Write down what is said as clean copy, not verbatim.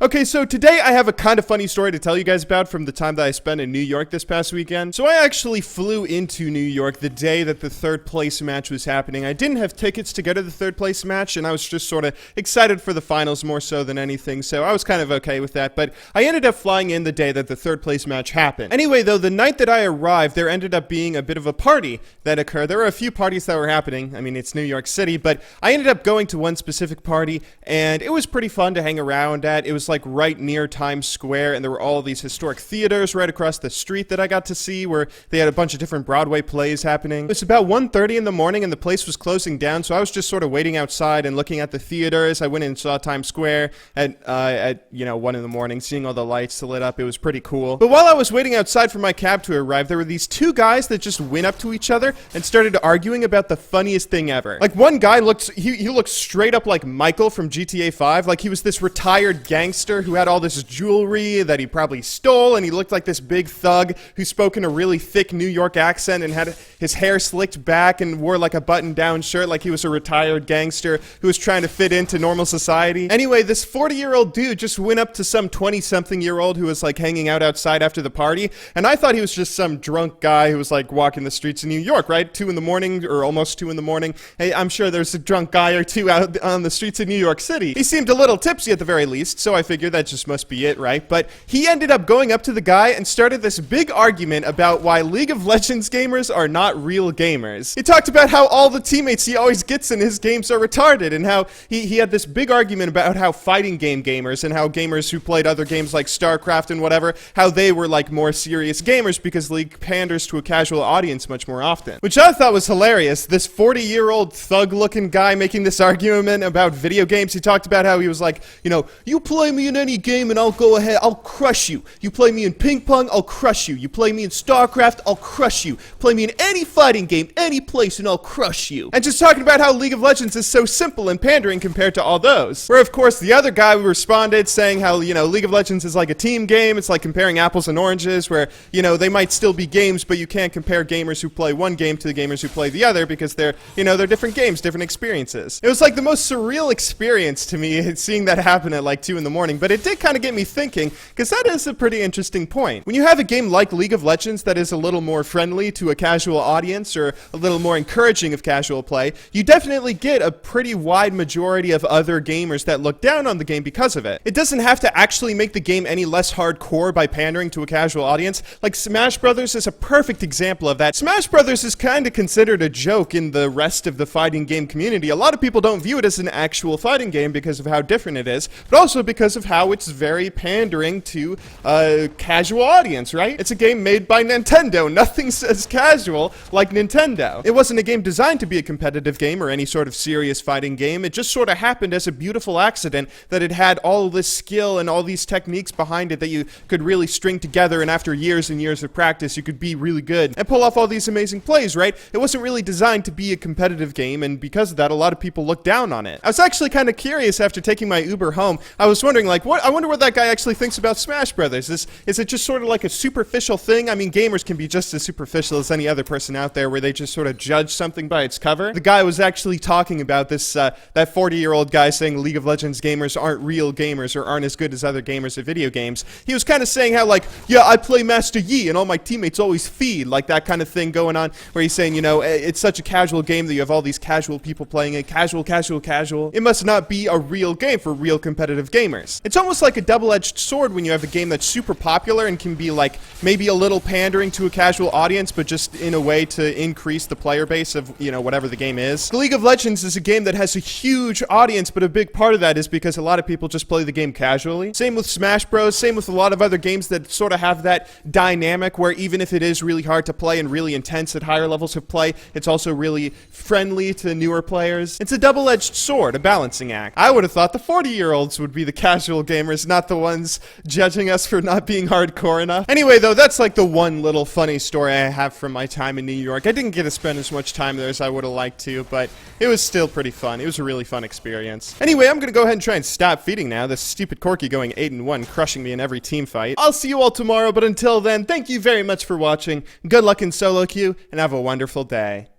Okay, so today I have a kind of funny story to tell you guys about from the time that I spent in New York this past weekend. So I actually flew into New York the day that the third place match was happening. I didn't have tickets to go to the third place match, and I was just sort of excited for the finals more so than anything, so I was kind of okay with that, but I ended up flying in the day that the third place match happened. Anyway, though, the night that I arrived, there ended up being a bit of a party that occurred. There were a few parties that were happening. I mean, it's New York City, but I ended up going to one specific party, and it was pretty fun to hang around at. It was like right near Times Square, and there were all these historic theaters right across the street that I got to see where they had a bunch of different Broadway plays happening. It was about 1:30 in the morning and the place was closing down, so I was just sort of waiting outside and looking at the theaters. I went and saw Times Square at 1 in the morning, seeing all the lights lit up. It was pretty cool. But while I was waiting outside for my cab to arrive, there were these two guys that just went up to each other and started arguing about the funniest thing ever. Like, one guy looked straight up like Michael from GTA 5. Like, he was this retired gangster who had all this jewelry that he probably stole, and he looked like this big thug who spoke in a really thick New York accent and had his hair slicked back and wore like a button-down shirt like he was a retired gangster who was trying to fit into normal society. Anyway, this 40-year-old dude just went up to some 20-something-year-old who was like hanging out outside after the party, and I thought he was just some drunk guy who was like walking the streets of New York, right? 2 in the morning, or almost 2 in the morning. Hey, I'm sure there's a drunk guy or two out on the streets of New York City. He seemed a little tipsy at the very least, so I figured that just must be it, right? But he ended up going up to the guy and started this big argument about why League of Legends gamers are not real gamers. He talked about how all the teammates he always gets in his games are retarded, and how he had this big argument about how fighting game gamers and how gamers who played other games like StarCraft and whatever, how they were like more serious gamers because League panders to a casual audience much more often. Which I thought was hilarious. This 40-year-old thug-looking guy making this argument about video games. He talked about how he was like, you play me in any game and I'll go ahead, I'll crush you. You play me in ping pong, I'll crush you. You play me in StarCraft, I'll crush you. Play me in any fighting game, any place, and I'll crush you. And just talking about how League of Legends is so simple and pandering compared to all those. Where, of course, the other guy responded saying how, League of Legends is like a team game. It's like comparing apples and oranges where, they might still be games, but you can't compare gamers who play one game to the gamers who play the other because they're different games, different experiences. It was like the most surreal experience to me seeing that happen at like 2 in the morning, but it did kind of get me thinking, because that is a pretty interesting point. When you have a game like League of Legends that is a little more friendly to a casual audience or a little more encouraging of casual play, you definitely get a pretty wide majority of other gamers that look down on the game because of it. It doesn't have to actually make the game any less hardcore by pandering to a casual audience. Like Smash Brothers is a perfect example of that. Smash Brothers is kind of considered a joke in the rest of the fighting game community. A lot of people don't view it as an actual fighting game because of how different it is, but also because of how it's very pandering to a casual audience, right? It's a game made by Nintendo. Nothing says casual like Nintendo. It wasn't a game designed to be a competitive game or any sort of serious fighting game. It just sort of happened as a beautiful accident that it had all this skill and all these techniques behind it that you could really string together, and after years and years of practice, you could be really good and pull off all these amazing plays, right? It wasn't really designed to be a competitive game, and because of that, a lot of people look down on it. I was actually kind of curious after taking my Uber home. I was wondering, like, I wonder what that guy actually thinks about Smash Brothers. Is it just sort of like a superficial thing? I mean, gamers can be just as superficial as any other person out there where they just sort of judge something by its cover. The guy was actually talking about this, that 40-year-old guy saying League of Legends gamers aren't real gamers or aren't as good as other gamers at video games. He was kind of saying how, like, yeah, I play Master Yi and all my teammates always feed, like that kind of thing going on, where he's saying, it's such a casual game that you have all these casual people playing it. Casual. It must not be a real game for real competitive gamers. It's almost like a double-edged sword when you have a game that's super popular and can be like maybe a little pandering to a casual audience, but just in a way to increase the player base of, whatever the game is. League of Legends is a game that has a huge audience, but a big part of that is because a lot of people just play the game casually. Same with Smash Bros, same with a lot of other games that sort of have that dynamic where even if it is really hard to play and really intense at higher levels of play, it's also really friendly to newer players. It's a double-edged sword, a balancing act. I would have thought the 40-year-olds would be the casual gamers, not the ones judging us for not being hardcore enough. Anyway, though, that's like the one little funny story I have from my time in New York. I didn't get to spend as much time there as I would have liked to, but it was still pretty fun. It was a really fun experience. Anyway, I'm gonna go ahead and try and stop feeding now. This stupid Corky going 8-1, crushing me in every team fight. I'll see you all tomorrow, but until then, thank you very much for watching. Good luck in solo queue, and have a wonderful day.